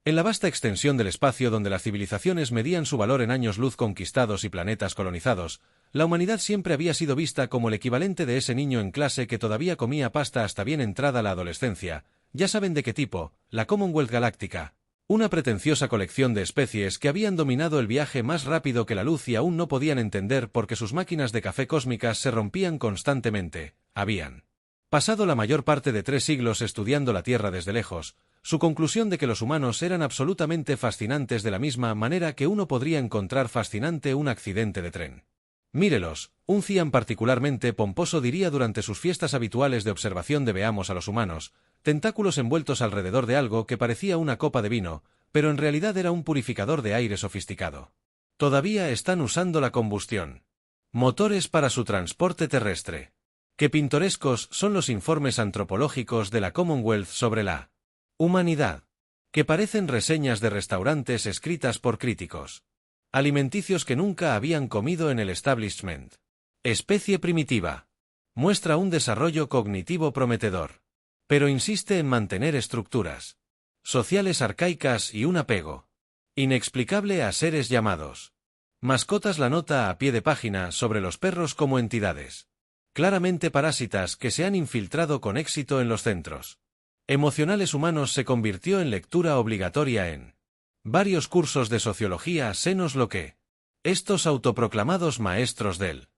En la vasta extensión del espacio donde las civilizaciones medían su valor en años luz conquistados y planetas colonizados, la humanidad siempre había sido vista como el equivalente de ese niño en clase que todavía comía pasta hasta bien entrada la adolescencia. Ya saben de qué tipo, la Commonwealth Galáctica. Una pretenciosa colección de especies que habían dominado el viaje más rápido que la luz y aún no podían entender por qué sus máquinas de café cósmicas se rompían constantemente. Habían pasado la mayor parte de 3 siglos estudiando la Tierra desde lejos. Su conclusión de que los humanos eran absolutamente fascinantes de la misma manera que uno podría encontrar fascinante un accidente de tren. Mírelos, un cian particularmente pomposo diría durante sus fiestas habituales de observación de veamos a los humanos, tentáculos envueltos alrededor de algo que parecía una copa de vino, pero en realidad era un purificador de aire sofisticado. Todavía están usando la combustión. Motores para su transporte terrestre. Qué pintorescos son los informes antropológicos de la Commonwealth sobre la humanidad, que parecen reseñas de restaurantes escritas por críticos alimenticios que nunca habían comido en el establishment. Especie primitiva. Muestra un desarrollo cognitivo prometedor, pero insiste en mantener estructuras sociales arcaicas y un apego inexplicable a seres llamados mascotas. La nota a pie de página sobre los perros como entidades claramente parásitas que se han infiltrado con éxito en los centros emocionales humanos se convirtió en lectura obligatoria en varios cursos de sociología senos. Lo que estos autoproclamados maestros del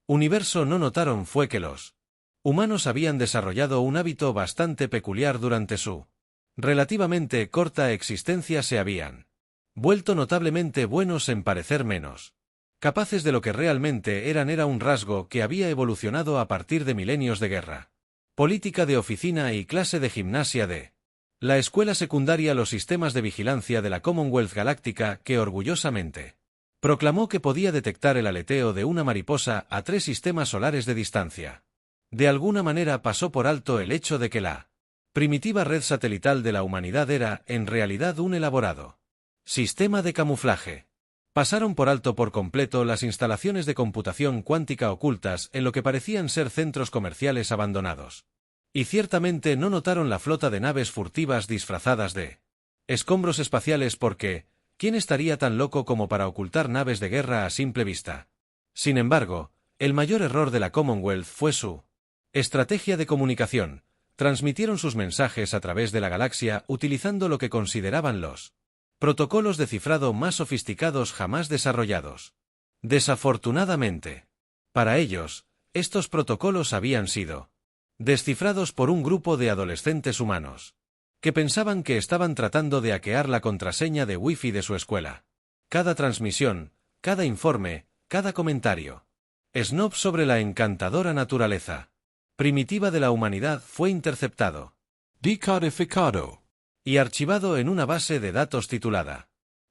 universo no notaron fue que los humanos habían desarrollado un hábito bastante peculiar durante su relativamente corta existencia. Se habían vuelto notablemente buenos en parecer menos capaces de lo que realmente eran. Era un rasgo que había evolucionado a partir de milenios de guerra política de oficina y clase de gimnasia de la escuela secundaria. Los sistemas de vigilancia de la Commonwealth Galáctica, que orgullosamente proclamó que podía detectar el aleteo de una mariposa a 3 sistemas solares de distancia, de alguna manera pasó por alto el hecho de que la primitiva red satelital de la humanidad era, en realidad, un elaborado sistema de camuflaje. Pasaron por alto por completo las instalaciones de computación cuántica ocultas en lo que parecían ser centros comerciales abandonados. Y ciertamente no notaron la flota de naves furtivas disfrazadas de escombros espaciales porque, ¿quién estaría tan loco como para ocultar naves de guerra a simple vista? Sin embargo, el mayor error de la Commonwealth fue su estrategia de comunicación. Transmitieron sus mensajes a través de la galaxia utilizando lo que consideraban los protocolos de cifrado más sofisticados jamás desarrollados. Desafortunadamente, para ellos, estos protocolos habían sido descifrados por un grupo de adolescentes humanos que pensaban que estaban tratando de hackear la contraseña de Wi-Fi de su escuela. Cada transmisión, cada informe, cada comentario snob sobre la encantadora naturaleza primitiva de la humanidad fue interceptado, decodificado y archivado en una base de datos titulada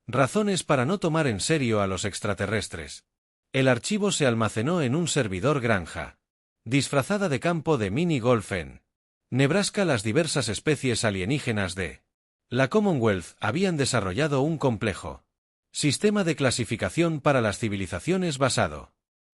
Razones para no tomar en serio a los extraterrestres. El archivo se almacenó en un servidor granja disfrazada de campo de mini golf en Nebraska. Las diversas especies alienígenas de la Commonwealth habían desarrollado un complejo sistema de clasificación para las civilizaciones basado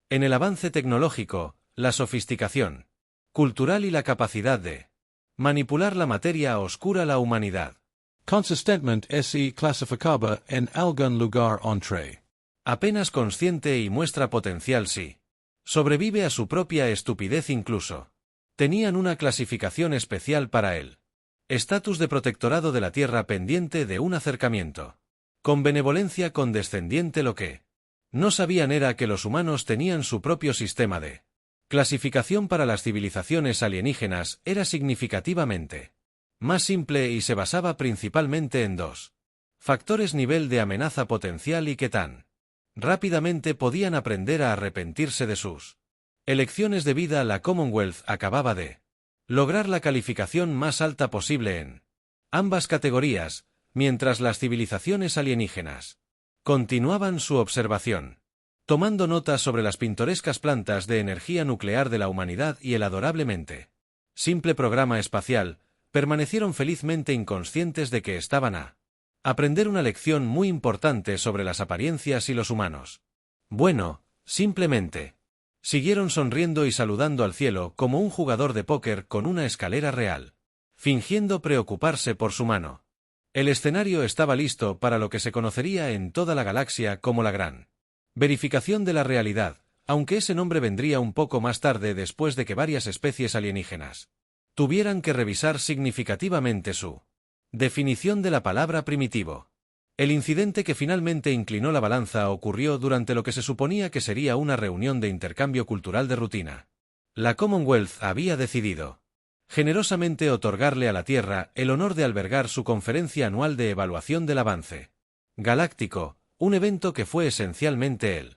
en el avance tecnológico, la sofisticación cultural y la capacidad de manipular la materia oscura. La humanidad consistentemente se clasificaba en algún lugar entre apenas consciente y muestra potencial si sobrevive a su propia estupidez. Incluso tenían una clasificación especial para él. Estatus de protectorado de la Tierra pendiente de un acercamiento con benevolencia condescendiente. Lo que no sabían era que los humanos tenían su propio sistema de clasificación para las civilizaciones alienígenas. Era significativamente más simple y se basaba principalmente en 2 factores: nivel de amenaza potencial y qué tan rápidamente podían aprender a arrepentirse de sus elecciones de vida. La Commonwealth acababa de lograr la calificación más alta posible en ambas categorías, mientras las civilizaciones alienígenas continuaban su observación, tomando notas sobre las pintorescas plantas de energía nuclear de la humanidad y el adorablemente simple programa espacial. Permanecieron felizmente inconscientes de que estaban a aprender una lección muy importante sobre las apariencias y los humanos. Bueno, simplemente siguieron sonriendo y saludando al cielo como un jugador de póker con una escalera real, fingiendo preocuparse por su mano. El escenario estaba listo para lo que se conocería en toda la galaxia como la Gran Verificación de la Realidad, aunque ese nombre vendría un poco más tarde después de que varias especies alienígenas tuvieran que revisar significativamente su definición de la palabra primitivo. El incidente que finalmente inclinó la balanza ocurrió durante lo que se suponía que sería una reunión de intercambio cultural de rutina. La Commonwealth había decidido generosamente otorgarle a la Tierra el honor de albergar su conferencia anual de evaluación del avance galáctico, un evento que fue esencialmente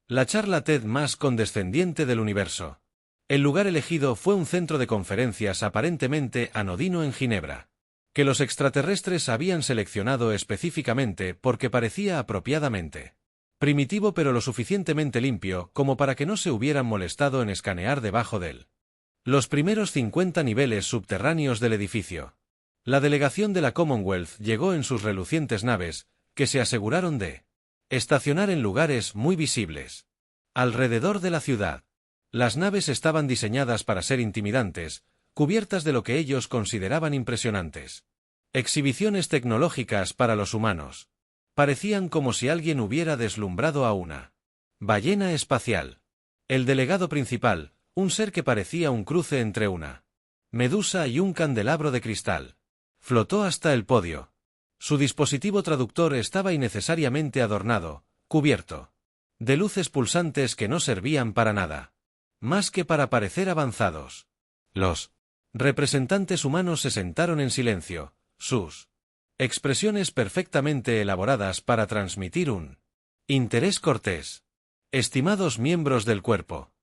la charla TED más condescendiente del universo. El lugar elegido fue un centro de conferencias aparentemente anodino en Ginebra, que los extraterrestres habían seleccionado específicamente porque parecía apropiadamente primitivo pero lo suficientemente limpio como para que no se hubieran molestado en escanear debajo de él los primeros 50 niveles subterráneos del edificio. La delegación de la Commonwealth llegó en sus relucientes naves, que se aseguraron de estacionar en lugares muy visibles alrededor de la ciudad. Las naves estaban diseñadas para ser intimidantes, cubiertas de lo que ellos consideraban impresionantes exhibiciones tecnológicas para los humanos. Parecían como si alguien hubiera deslumbrado a una ballena espacial. El delegado principal, un ser que parecía un cruce entre una medusa y un candelabro de cristal, flotó hasta el podio. Su dispositivo traductor estaba innecesariamente adornado, cubierto de luces pulsantes que no servían para nada más que para parecer avanzados. Los representantes humanos se sentaron en silencio, sus expresiones perfectamente elaboradas para transmitir un interés cortés. Estimados miembros del cuerpo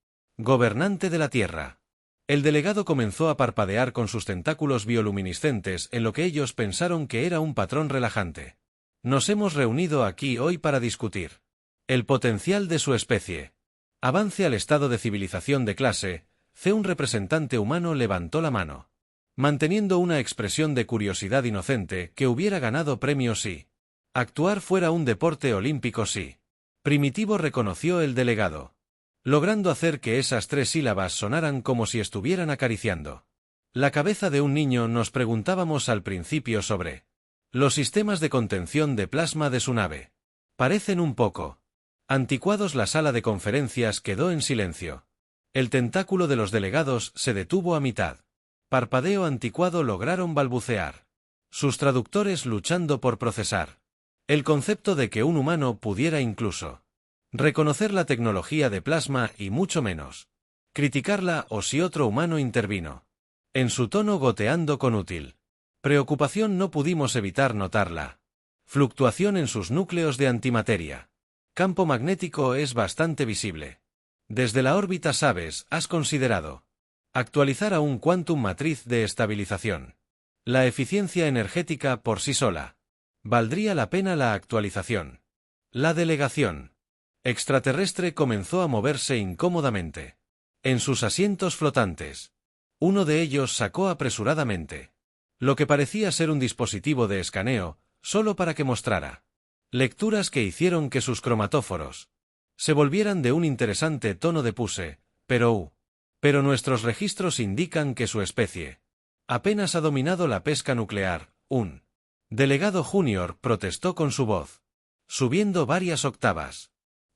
gobernante de la Tierra. El delegado comenzó a parpadear con sus tentáculos bioluminiscentes en lo que ellos pensaron que era un patrón relajante. Nos hemos reunido aquí hoy para discutir el potencial de su especie. Avance al estado de civilización de clase. Un representante humano levantó la mano, manteniendo una expresión de curiosidad inocente que hubiera ganado premio si actuar fuera un deporte olímpico sí. Primitivo, reconoció el delegado, logrando hacer que esas 3 sílabas sonaran como si estuvieran acariciando la cabeza de un niño. Nos preguntábamos al principio sobre los sistemas de contención de plasma de su nave. Parecen un poco anticuados. La sala de conferencias quedó en silencio. El tentáculo de los delegados se detuvo a mitad. Parpadeo anticuado, lograron balbucear sus traductores luchando por procesar el concepto de que un humano pudiera incluso reconocer la tecnología de plasma y mucho menos criticarla, o si otro humano intervino. En su tono goteando con útil preocupación no pudimos evitar notar la fluctuación en sus núcleos de antimateria. Campo magnético es bastante visible. Desde la órbita, ¿sabes? ¿Has considerado actualizar a un quantum matriz de estabilización? La eficiencia energética por sí sola. ¿Valdría la pena la actualización? La delegación extraterrestre comenzó a moverse incómodamente en sus asientos flotantes. Uno de ellos sacó apresuradamente lo que parecía ser un dispositivo de escaneo, solo para que mostrara lecturas que hicieron que sus cromatóforos se volvieran de un interesante tono de puse, pero nuestros registros indican que su especie apenas ha dominado la pesca nuclear. Un delegado junior protestó con su voz, subiendo varias octavas.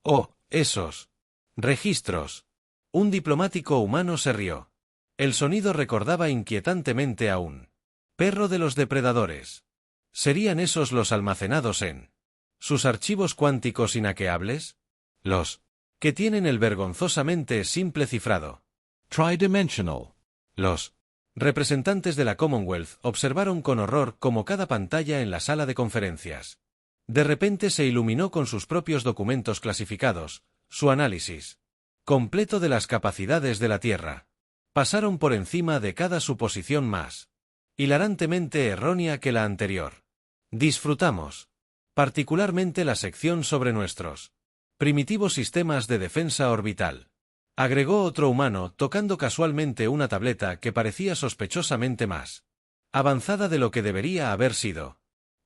Oh, esos registros. Un diplomático humano se rió. El sonido recordaba inquietantemente a un perro de los depredadores. ¿Serían esos los almacenados en sus archivos cuánticos inhackeables? Los que tienen el vergonzosamente simple cifrado tridimensional. Los representantes de la Commonwealth observaron con horror cómo cada pantalla en la sala de conferencias de repente se iluminó con sus propios documentos clasificados, su análisis completo de las capacidades de la Tierra. Pasaron por encima de cada suposición más hilarantemente errónea que la anterior. Disfrutamos particularmente la sección sobre nuestros primitivos sistemas de defensa orbital, agregó otro humano tocando casualmente una tableta que parecía sospechosamente más avanzada de lo que debería haber sido.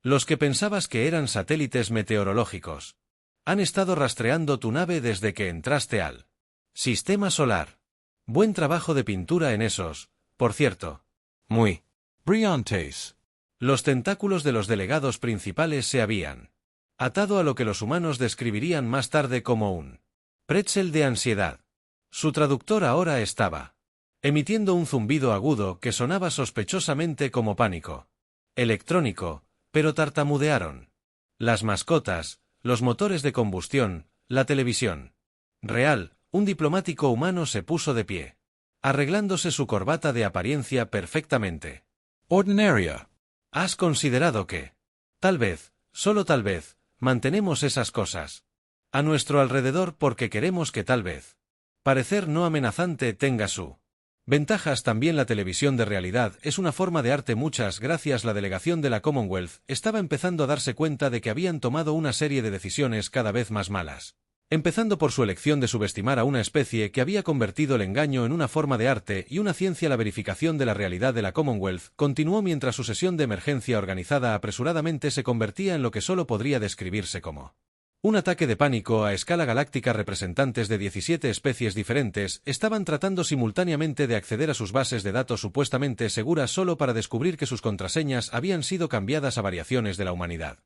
Los que pensabas que eran satélites meteorológicos han estado rastreando tu nave desde que entraste al sistema solar. Buen trabajo de pintura en esos, por cierto. Muy brillantes. Los tentáculos de los delegados principales se habían atado a lo que los humanos describirían más tarde como un pretzel de ansiedad. Su traductor ahora estaba emitiendo un zumbido agudo que sonaba sospechosamente como pánico electrónico, pero tartamudearon. Las mascotas, los motores de combustión, la televisión real, un diplomático humano se puso de pie, arreglándose su corbata de apariencia perfectamente ordinaria. ¿Has considerado que, tal vez, solo tal vez, mantenemos esas cosas a nuestro alrededor porque queremos que tal vez parecer no amenazante tenga su ventajas? También la televisión de realidad es una forma de arte. Muchas gracias. La delegación de la Commonwealth estaba empezando a darse cuenta de que habían tomado una serie de decisiones cada vez más malas, empezando por su elección de subestimar a una especie que había convertido el engaño en una forma de arte y una ciencia. La verificación de la realidad de la Commonwealth continuó mientras su sesión de emergencia organizada apresuradamente se convertía en lo que solo podría describirse como un ataque de pánico a escala galáctica. Representantes de 17 especies diferentes estaban tratando simultáneamente de acceder a sus bases de datos supuestamente seguras solo para descubrir que sus contraseñas habían sido cambiadas a variaciones de la humanidad.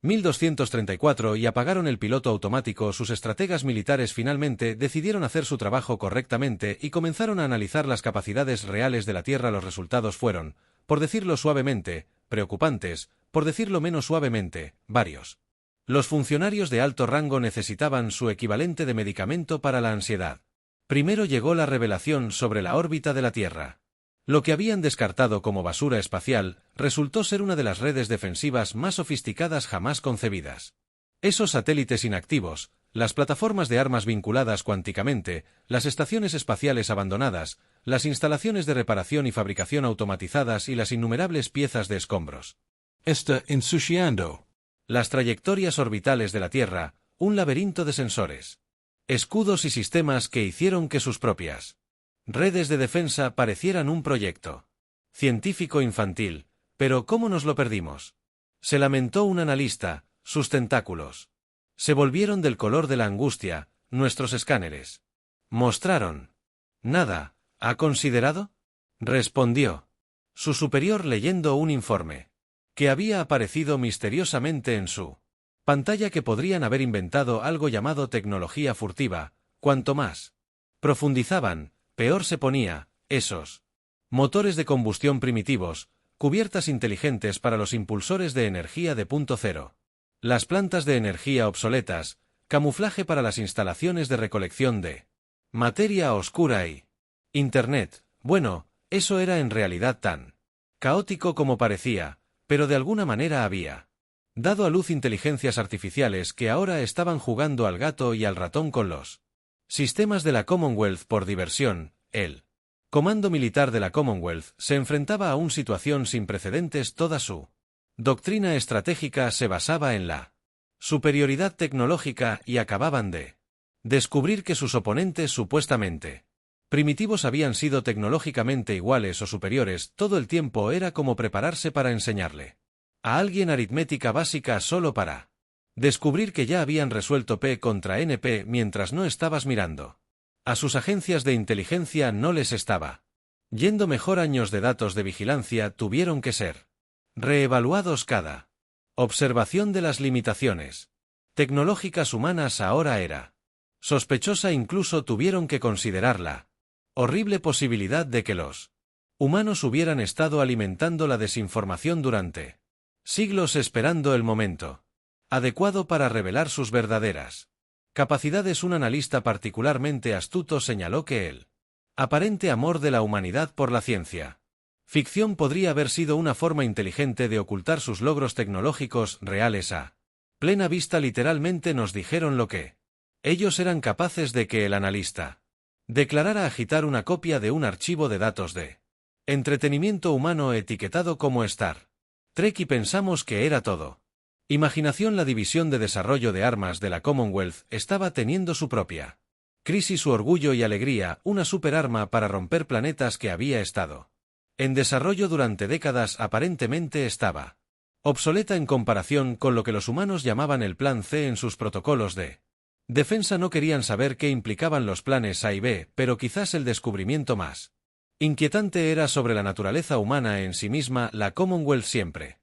1234 y apagaron el piloto automático. Sus estrategas militares finalmente decidieron hacer su trabajo correctamente y comenzaron a analizar las capacidades reales de la Tierra. Los resultados fueron, por decirlo suavemente, preocupantes, por decirlo menos suavemente, varios. Los funcionarios de alto rango necesitaban su equivalente de medicamento para la ansiedad. Primero llegó la revelación sobre la órbita de la Tierra. Lo que habían descartado como basura espacial resultó ser una de las redes defensivas más sofisticadas jamás concebidas. Esos satélites inactivos, las plataformas de armas vinculadas cuánticamente, las estaciones espaciales abandonadas, las instalaciones de reparación y fabricación automatizadas y las innumerables piezas de escombros. Está ensuciando las trayectorias orbitales de la Tierra, un laberinto de sensores, escudos y sistemas que hicieron que sus propias redes de defensa parecieran un proyecto científico infantil. Pero ¿cómo nos lo perdimos?, se lamentó un analista. Sus tentáculos se volvieron del color de la angustia. Nuestros escáneres mostraron nada. ¿Ha considerado?, respondió su superior leyendo un informe que había aparecido misteriosamente en su pantalla. Que podrían haber inventado algo llamado tecnología furtiva. Cuanto más profundizaban, peor se ponía. Esos motores de combustión primitivos, cubiertas inteligentes para los impulsores de energía de punto cero, las plantas de energía obsoletas, camuflaje para las instalaciones de recolección de materia oscura y Internet. Bueno, eso era en realidad tan caótico como parecía, pero de alguna manera había dado a luz inteligencias artificiales que ahora estaban jugando al gato y al ratón con los sistemas de la Commonwealth por diversión. El comando militar de la Commonwealth se enfrentaba a una situación sin precedentes. Toda su doctrina estratégica se basaba en la superioridad tecnológica y acababan de descubrir que sus oponentes supuestamente primitivos habían sido tecnológicamente iguales o superiores. Todo el tiempo era como prepararse para enseñarle a alguien aritmética básica solo para descubrir que ya habían resuelto P contra NP mientras no estabas mirando. A sus agencias de inteligencia no les estaba yendo mejor. Años de datos de vigilancia tuvieron que ser reevaluados. Cada observación de las limitaciones tecnológicas humanas ahora era sospechosa. Incluso tuvieron que considerar la horrible posibilidad de que los humanos hubieran estado alimentando la desinformación durante siglos, esperando el momento adecuado para revelar sus verdaderas capacidades. Un analista particularmente astuto señaló que el aparente amor de la humanidad por la ciencia ficción podría haber sido una forma inteligente de ocultar sus logros tecnológicos reales a plena vista. Literalmente nos dijeron lo que ellos eran capaces de. Que el analista declarara agitar una copia de un archivo de datos de entretenimiento humano etiquetado como Star Trek y pensamos que era todo imaginación. La división de desarrollo de armas de la Commonwealth estaba teniendo su propia crisis. Su orgullo y alegría, una superarma para romper planetas que había estado en desarrollo durante décadas, aparentemente estaba obsoleta en comparación con lo que los humanos llamaban el Plan C en sus protocolos de defensa. No querían saber qué implicaban los planes A y B, pero quizás el descubrimiento más inquietante era sobre la naturaleza humana en sí misma. La Commonwealth siempre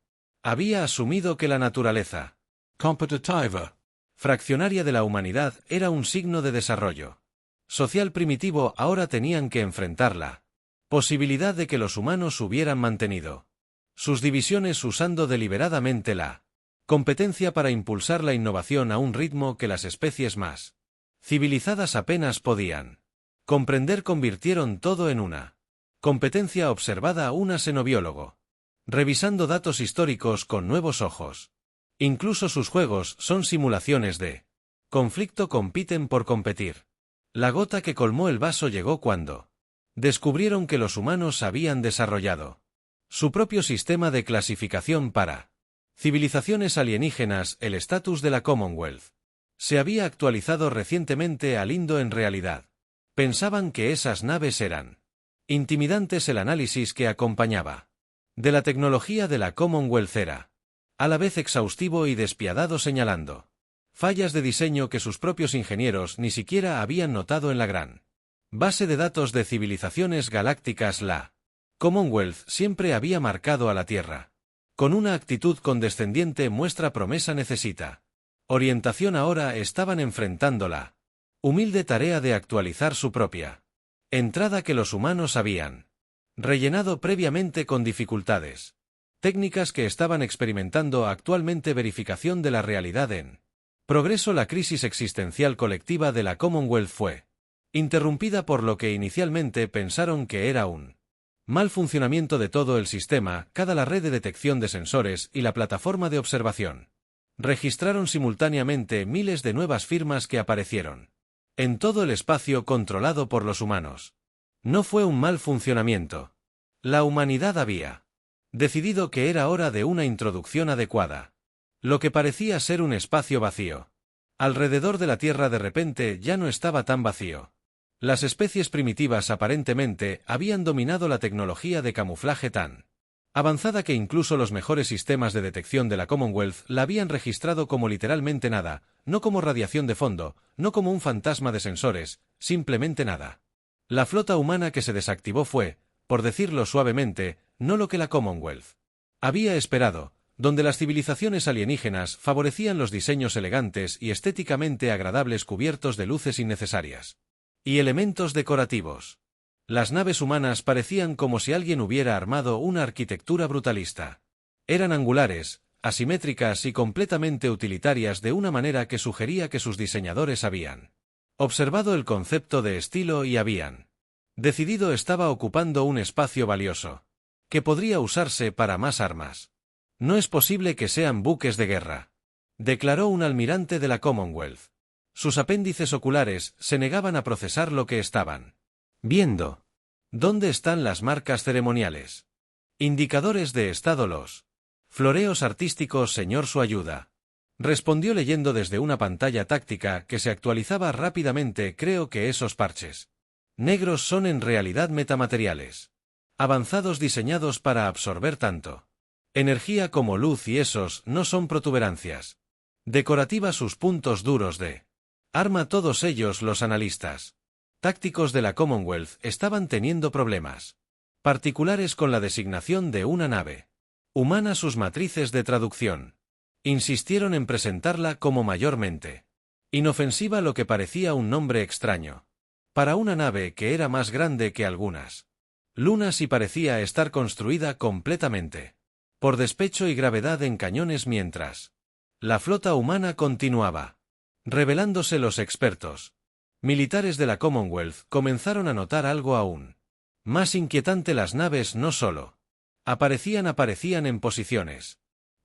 Había asumido que la naturaleza competitiva fraccionaria de la humanidad era un signo de desarrollo social primitivo. Ahora tenían que enfrentar la posibilidad de que los humanos hubieran mantenido sus divisiones usando deliberadamente la competencia para impulsar la innovación a un ritmo que las especies más civilizadas apenas podían comprender. Convirtieron todo en una competencia observada. Un xenobiólogo revisando datos históricos con nuevos ojos. Incluso sus juegos son simulaciones de conflicto, compiten por competir. La gota que colmó el vaso llegó cuando descubrieron que los humanos habían desarrollado su propio sistema de clasificación para civilizaciones alienígenas. El estatus de la Commonwealth se había actualizado recientemente al Indo. En realidad, pensaban que esas naves eran intimidantes. El análisis que acompañaba de la tecnología de la Commonwealth era a la vez exhaustivo y despiadado, señalando fallas de diseño que sus propios ingenieros ni siquiera habían notado en la gran base de datos de civilizaciones galácticas. La Commonwealth siempre había marcado a la Tierra con una actitud condescendiente. Muestra promesa necesita orientación. Ahora estaban enfrentando la humilde tarea de actualizar su propia entrada que los humanos habían rellenado previamente con dificultades técnicas que estaban experimentando actualmente. Verificación de la realidad en progreso. La crisis existencial colectiva de la Commonwealth fue interrumpida por lo que inicialmente pensaron que era un mal funcionamiento de todo el sistema. La red de detección de sensores y la plataforma de observación registraron simultáneamente miles de nuevas firmas que aparecieron en todo el espacio controlado por los humanos. No fue un mal funcionamiento. La humanidad había decidido que era hora de una introducción adecuada. Lo que parecía ser un espacio vacío alrededor de la Tierra de repente ya no estaba tan vacío. Las especies primitivas aparentemente habían dominado la tecnología de camuflaje tan avanzada que incluso los mejores sistemas de detección de la Commonwealth la habían registrado como literalmente nada, no como radiación de fondo, no como un fantasma de sensores, simplemente nada. La flota humana que se desactivó fue, por decirlo suavemente, no lo que la Commonwealth había esperado, donde las civilizaciones alienígenas favorecían los diseños elegantes y estéticamente agradables cubiertos de luces innecesarias y elementos decorativos. Las naves humanas parecían como si alguien hubiera armado una arquitectura brutalista. Eran angulares, asimétricas y completamente utilitarias de una manera que sugería que sus diseñadores habían observado el concepto de estilo y habían decidido estaba ocupando un espacio valioso que podría usarse para más armas. No es posible que sean buques de guerra, declaró un almirante de la Commonwealth. Sus apéndices oculares se negaban a procesar lo que estaban viendo. ¿Dónde están las marcas ceremoniales? Indicadores de estado. Los floreos artísticos, señor, su ayuda. Respondió leyendo desde una pantalla táctica que se actualizaba rápidamente. Creo que esos parches negros son en realidad metamateriales avanzados diseñados para absorber tanto energía como luz, y esos no son protuberancias decorativas. Sus puntos duros de arma. Todos ellos. Los analistas tácticos de la Commonwealth estaban teniendo problemas particulares con la designación de una nave humana. Sus matrices de traducción insistieron en presentarla como mayormente inofensiva, lo que parecía un nombre extraño para una nave que era más grande que algunas lunas y parecía estar construida completamente por despecho y gravedad en cañones. Mientras la flota humana continuaba revelándose, los expertos militares de la Commonwealth comenzaron a notar algo aún más inquietante. Las naves no solo aparecían en posiciones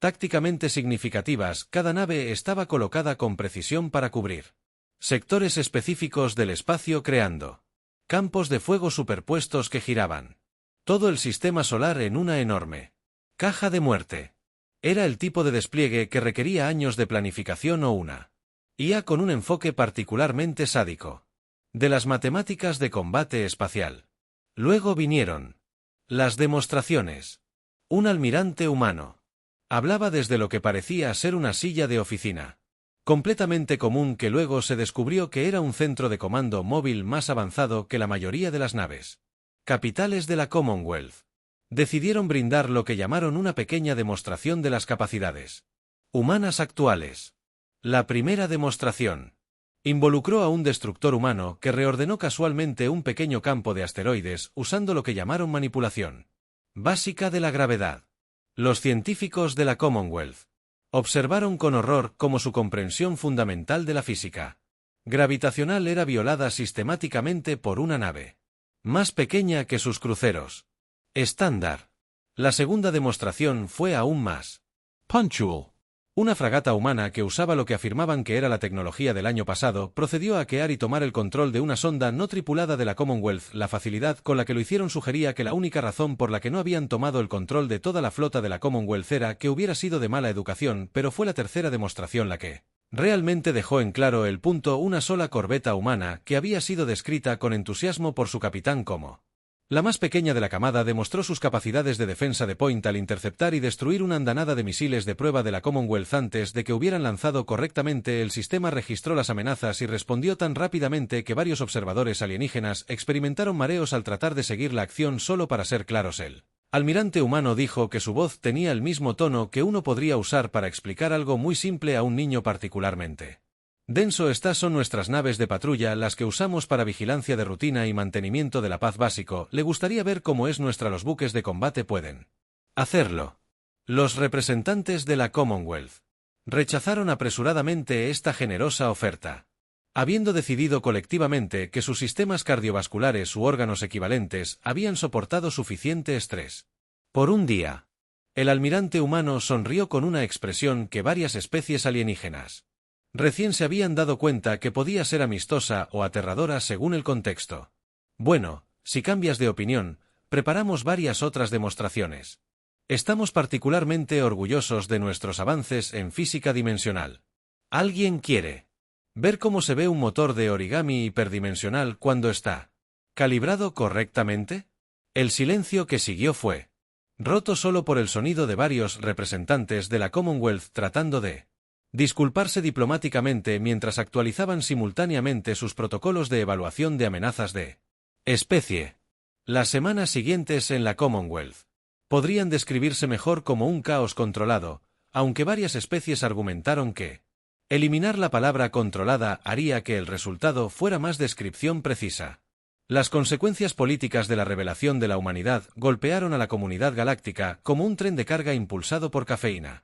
tácticamente significativas. Cada nave estaba colocada con precisión para cubrir sectores específicos del espacio, creando campos de fuego superpuestos que giraban todo el sistema solar en una enorme caja de muerte. Era el tipo de despliegue que requería años de planificación o una IA con un enfoque particularmente sádico de las matemáticas de combate espacial. Luego vinieron las demostraciones. Un almirante humano hablaba desde lo que parecía ser una silla de oficina completamente común, que luego se descubrió que era un centro de comando móvil más avanzado que la mayoría de las naves capitales de la Commonwealth. Decidieron brindar lo que llamaron una pequeña demostración de las capacidades humanas actuales. La primera demostración involucró a un destructor humano que reordenó casualmente un pequeño campo de asteroides usando lo que llamaron manipulación básica de la gravedad. Los científicos de la Commonwealth observaron con horror cómo su comprensión fundamental de la física gravitacional era violada sistemáticamente por una nave más pequeña que sus cruceros estándar. La segunda demostración fue aún más puntual. Una fragata humana que usaba lo que afirmaban que era la tecnología del año pasado procedió a hackear y tomar el control de una sonda no tripulada de la Commonwealth. La facilidad con la que lo hicieron sugería que la única razón por la que no habían tomado el control de toda la flota de la Commonwealth era que hubiera sido de mala educación, pero fue la tercera demostración la que realmente dejó en claro el punto. Una sola corbeta humana que había sido descrita con entusiasmo por su capitán como la más pequeña de la camada demostró sus capacidades de defensa de Point al interceptar y destruir una andanada de misiles de prueba de la Commonwealth antes de que hubieran lanzado correctamente. El sistema registró las amenazas y respondió tan rápidamente que varios observadores alienígenas experimentaron mareos al tratar de seguir la acción. Solo para ser claros, el almirante humano dijo que su voz tenía el mismo tono que uno podría usar para explicar algo muy simple a un niño particularmente denso. Estas son nuestras naves de patrulla, las que usamos para vigilancia de rutina y mantenimiento de la paz básico. Le gustaría ver cómo es nuestra. Los buques de combate pueden hacerlo. Los representantes de la Commonwealth rechazaron apresuradamente esta generosa oferta, habiendo decidido colectivamente que sus sistemas cardiovasculares u órganos equivalentes habían soportado suficiente estrés. Por un día, el almirante humano sonrió con una expresión que varias especies alienígenas recién se habían dado cuenta que podía ser amistosa o aterradora según el contexto. Bueno, si cambias de opinión, preparamos varias otras demostraciones. Estamos particularmente orgullosos de nuestros avances en física dimensional. ¿Alguien quiere ver cómo se ve un motor de origami hiperdimensional cuando está calibrado correctamente? El silencio que siguió fue roto solo por el sonido de varios representantes de la Commonwealth tratando de disculparse diplomáticamente mientras actualizaban simultáneamente sus protocolos de evaluación de amenazas de especie. Las semanas siguientes en la Commonwealth podrían describirse mejor como un caos controlado, aunque varias especies argumentaron que eliminar la palabra controlada haría que el resultado fuera más descripción precisa. Las consecuencias políticas de la revelación de la humanidad golpearon a la comunidad galáctica como un tren de carga impulsado por cafeína.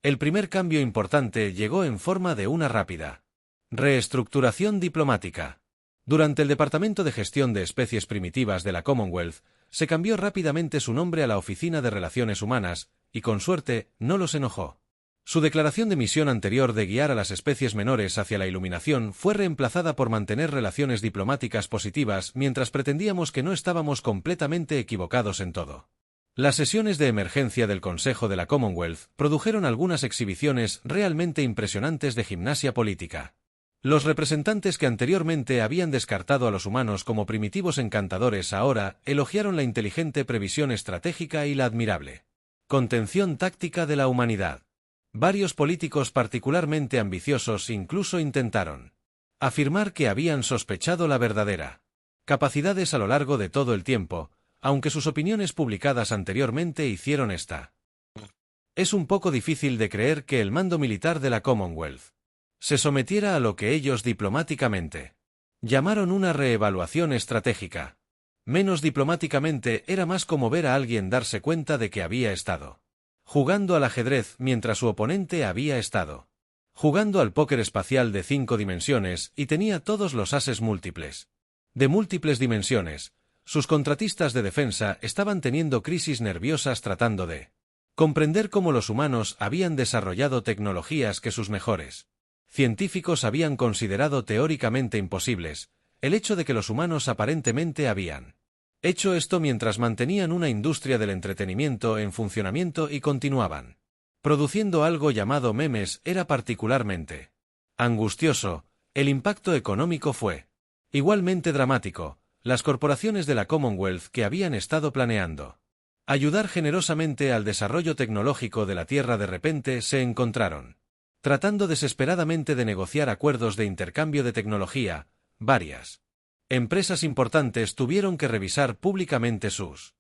El primer cambio importante llegó en forma de una rápida reestructuración diplomática. Durante el Departamento de Gestión de Especies Primitivas de la Commonwealth, se cambió rápidamente su nombre a la Oficina de Relaciones Humanas, y con suerte no los enojó. Su declaración de misión anterior de guiar a las especies menores hacia la iluminación fue reemplazada por mantener relaciones diplomáticas positivas mientras pretendíamos que no estábamos completamente equivocados en todo. Las sesiones de emergencia del Consejo de la Commonwealth produjeron algunas exhibiciones realmente impresionantes de gimnasia política. Los representantes que anteriormente habían descartado a los humanos como primitivos encantadores ahora elogiaron la inteligente previsión estratégica y la admirable contención táctica de la humanidad. Varios políticos particularmente ambiciosos incluso intentaron afirmar que habían sospechado la verdadera capacidades a lo largo de todo el tiempo, aunque sus opiniones publicadas anteriormente hicieron esta. Es un poco difícil de creer que el mando militar de la Commonwealth se sometiera a lo que ellos diplomáticamente llamaron una reevaluación estratégica. Menos diplomáticamente era más como ver a alguien darse cuenta de que había estado jugando al ajedrez mientras su oponente había estado jugando al póker espacial de 5 dimensiones y tenía todos los ases múltiples de múltiples dimensiones. Sus contratistas de defensa estaban teniendo crisis nerviosas tratando de comprender cómo los humanos habían desarrollado tecnologías que sus mejores científicos habían considerado teóricamente imposibles. El hecho de que los humanos aparentemente habían hecho esto mientras mantenían una industria del entretenimiento en funcionamiento y continuaban produciendo algo llamado memes era particularmente angustioso. El impacto económico fue igualmente dramático. Las corporaciones de la Commonwealth que habían estado planeando ayudar generosamente al desarrollo tecnológico de la Tierra de repente se encontraron tratando desesperadamente de negociar acuerdos de intercambio de tecnología. Varias empresas importantes tuvieron que revisar públicamente sus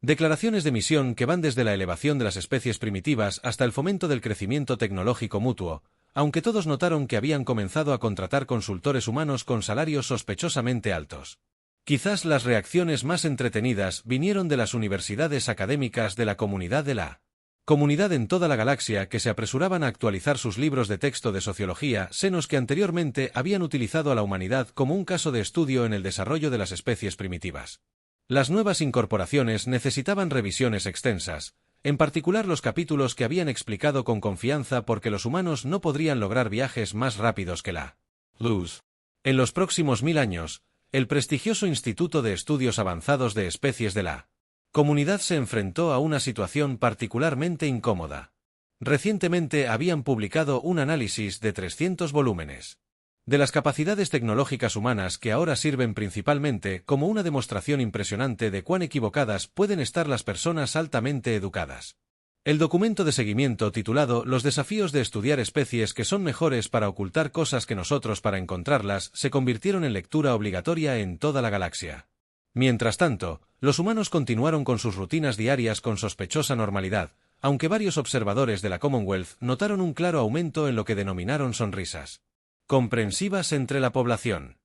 Declaraciones de misión que van desde la elevación de las especies primitivas hasta el fomento del crecimiento tecnológico mutuo, aunque todos notaron que habían comenzado a contratar consultores humanos con salarios sospechosamente altos. Quizás las reacciones más entretenidas vinieron de las universidades académicas de la comunidad de la comunidad en toda la galaxia que se apresuraban a actualizar sus libros de texto de sociología, senos que anteriormente habían utilizado a la humanidad como un caso de estudio en el desarrollo de las especies primitivas. Las nuevas incorporaciones necesitaban revisiones extensas, en particular los capítulos que habían explicado con confianza porque los humanos no podrían lograr viajes más rápidos que la luz. En los próximos 1000 años, el prestigioso Instituto de Estudios Avanzados de Especies de la comunidad se enfrentó a una situación particularmente incómoda. Recientemente habían publicado un análisis de 300 volúmenes de las capacidades tecnológicas humanas que ahora sirven principalmente como una demostración impresionante de cuán equivocadas pueden estar las personas altamente educadas. El documento de seguimiento titulado Los desafíos de estudiar especies que son mejores para ocultar cosas que nosotros para encontrarlas se convirtieron en lectura obligatoria en toda la galaxia. Mientras tanto, los humanos continuaron con sus rutinas diarias con sospechosa normalidad, aunque varios observadores de la Commonwealth notaron un claro aumento en lo que denominaron sonrisas comprensivas entre la población.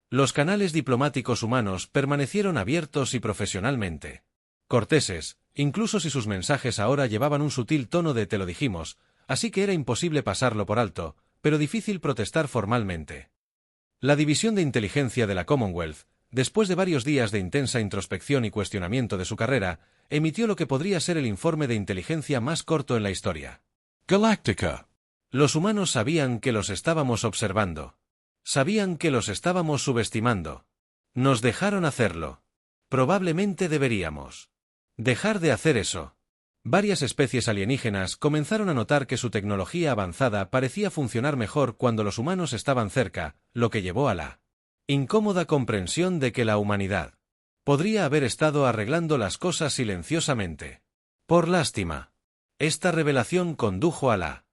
Los canales diplomáticos humanos permanecieron abiertos y profesionalmente corteses, incluso si sus mensajes ahora llevaban un sutil tono de te lo dijimos, así que era imposible pasarlo por alto, pero difícil protestar formalmente. La División de Inteligencia de la Commonwealth, después de varios días de intensa introspección y cuestionamiento de su carrera, emitió lo que podría ser el informe de inteligencia más corto en la historia. Galáctica. Los humanos sabían que los estábamos observando. Sabían que los estábamos subestimando. Nos dejaron hacerlo. Probablemente deberíamos dejar de hacer eso. Varias especies alienígenas comenzaron a notar que su tecnología avanzada parecía funcionar mejor cuando los humanos estaban cerca, lo que llevó a la incómoda comprensión de que la humanidad podría haber estado arreglando las cosas silenciosamente. Por lástima. Esta revelación condujo a la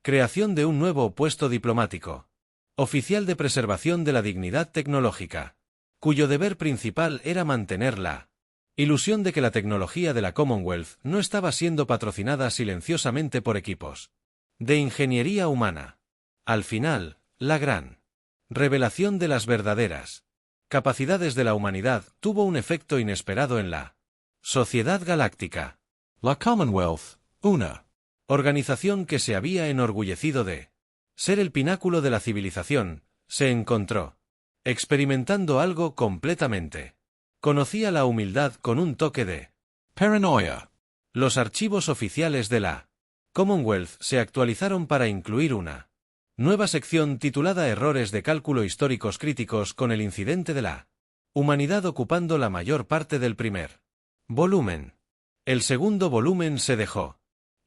creación de un nuevo puesto diplomático, oficial de preservación de la dignidad tecnológica, cuyo deber principal era mantener la ilusión de que la tecnología de la Commonwealth no estaba siendo patrocinada silenciosamente por equipos de ingeniería humana. Al final, la gran revelación de las verdaderas capacidades de la humanidad tuvo un efecto inesperado en la sociedad galáctica. La Commonwealth, una organización que se había enorgullecido de ser el pináculo de la civilización, se encontró experimentando algo completamente. Conocía la humildad con un toque de paranoia. Los archivos oficiales de la Commonwealth se actualizaron para incluir una nueva sección titulada Errores de cálculo históricos críticos con el incidente de la humanidad ocupando la mayor parte del primer volumen. El segundo volumen se dejó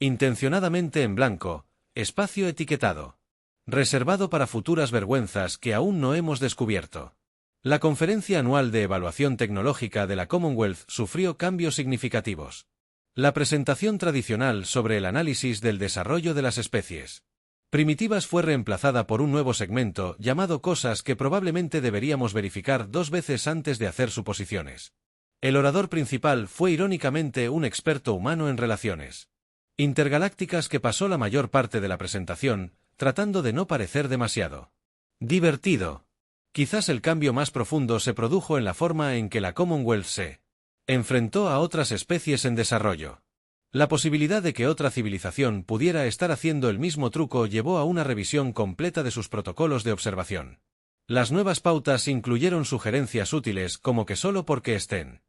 intencionadamente en blanco, espacio etiquetado, reservado para futuras vergüenzas que aún no hemos descubierto. La conferencia anual de evaluación tecnológica de la Commonwealth sufrió cambios significativos. La presentación tradicional sobre el análisis del desarrollo de las especies primitivas fue reemplazada por un nuevo segmento llamado Cosas que probablemente deberíamos verificar 2 veces antes de hacer suposiciones. El orador principal fue irónicamente un experto humano en relaciones intergalácticas que pasó la mayor parte de la presentación, tratando de no parecer demasiado divertido. Quizás el cambio más profundo se produjo en la forma en que la Commonwealth se enfrentó a otras especies en desarrollo. La posibilidad de que otra civilización pudiera estar haciendo el mismo truco llevó a una revisión completa de sus protocolos de observación. Las nuevas pautas incluyeron sugerencias útiles como que solo porque estén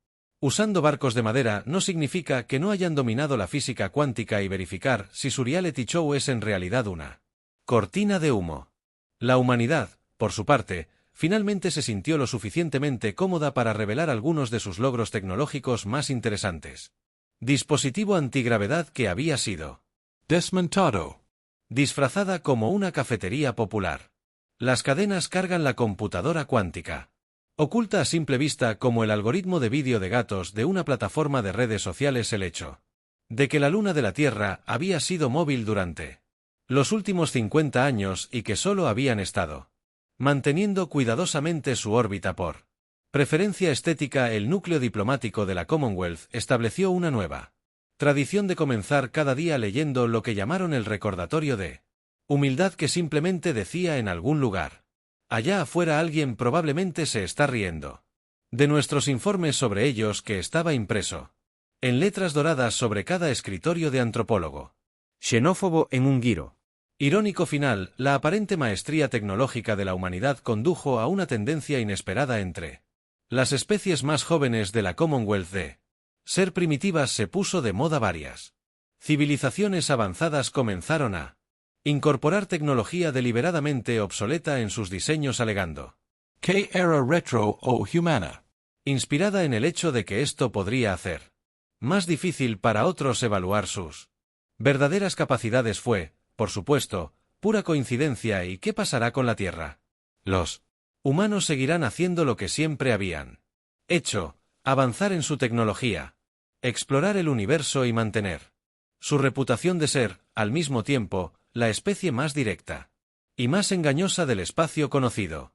usando barcos de madera no significa que no hayan dominado la física cuántica y verificar si su reality show es en realidad una cortina de humo. La humanidad, por su parte, finalmente se sintió lo suficientemente cómoda para revelar algunos de sus logros tecnológicos más interesantes. Dispositivo antigravedad que había sido desmontado, disfrazada como una cafetería popular. Las cadenas cargan la computadora cuántica. Oculta a simple vista como el algoritmo de vídeo de gatos de una plataforma de redes sociales el hecho de que la luna de la Tierra había sido móvil durante los últimos 50 años y que solo habían estado manteniendo cuidadosamente su órbita por Preferencia estética. El núcleo diplomático de la Commonwealth estableció una nueva tradición de comenzar cada día leyendo lo que llamaron el recordatorio de humildad, que simplemente decía en algún lugar: allá afuera alguien probablemente se está riendo de nuestros informes sobre ellos, que estaba impreso en letras doradas sobre cada escritorio de antropólogo. Xenófobo en un giro irónico final. La aparente maestría tecnológica de la humanidad condujo a una tendencia inesperada entre las especies más jóvenes de la Commonwealth de ser primitivas. Se puso de moda. Varias civilizaciones avanzadas comenzaron a incorporar tecnología deliberadamente obsoleta en sus diseños, alegando que era retro o humana, inspirada en el hecho de que esto podría hacer más difícil para otros evaluar sus verdaderas capacidades. Fue, por supuesto, pura coincidencia. ¿Y qué pasará con la Tierra? Los humanos seguirán haciendo lo que siempre habían hecho: avanzar en su tecnología, explorar el universo y mantener su reputación de ser, al mismo tiempo, la especie más directa y más engañosa del espacio conocido.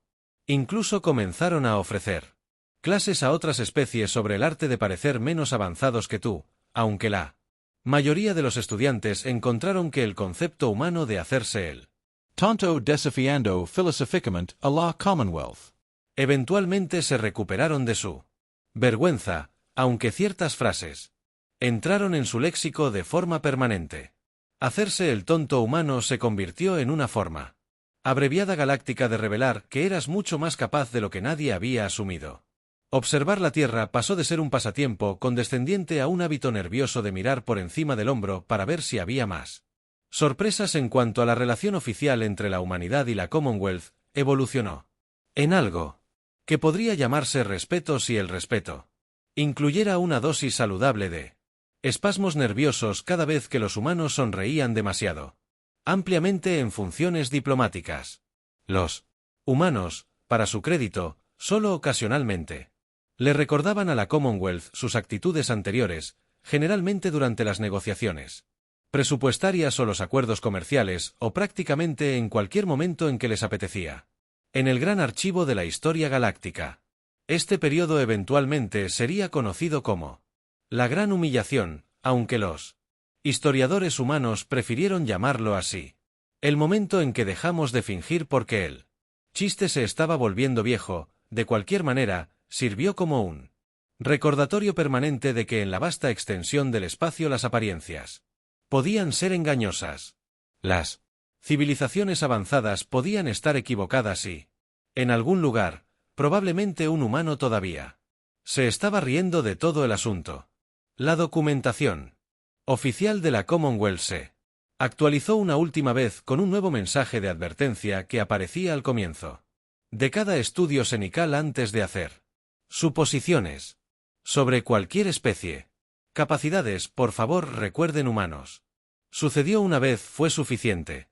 Incluso comenzaron a ofrecer clases a otras especies sobre el arte de parecer menos avanzados que tú, aunque la mayoría de los estudiantes encontraron que el concepto humano de hacerse el tonto desafiando filosóficamente a la Commonwealth. Eventualmente se recuperaron de su vergüenza, aunque ciertas frases entraron en su léxico de forma permanente. Hacerse el tonto humano se convirtió en una forma abreviada galáctica de revelar que eras mucho más capaz de lo que nadie había asumido. Observar la Tierra pasó de ser un pasatiempo condescendiente a un hábito nervioso de mirar por encima del hombro para ver si había más sorpresas. En cuanto a la relación oficial entre la humanidad y la Commonwealth, evolucionó en algo que podría llamarse respeto si el respeto incluyera una dosis saludable de espasmos nerviosos cada vez que los humanos sonreían demasiado ampliamente en funciones diplomáticas. Los humanos, para su crédito, solo ocasionalmente le recordaban a la Commonwealth sus actitudes anteriores, generalmente durante las negociaciones presupuestarias o los acuerdos comerciales, o prácticamente en cualquier momento en que les apetecía. En el gran archivo de la historia galáctica, este periodo eventualmente sería conocido como la Gran Humillación, aunque los historiadores humanos prefirieron llamarlo así. El momento en que dejamos de fingir porque el chiste se estaba volviendo viejo, de cualquier manera, sirvió como un recordatorio permanente de que en la vasta extensión del espacio las apariencias podían ser engañosas. Las civilizaciones avanzadas podían estar equivocadas y, en algún lugar, probablemente un humano todavía se estaba riendo de todo el asunto. La documentación oficial de la Commonwealth se actualizó una última vez con un nuevo mensaje de advertencia que aparecía al comienzo de cada estudio cenical antes de hacer suposiciones sobre cualquier especie. Capacidades, por favor, recuerden humanos. Sucedió una vez, fue suficiente.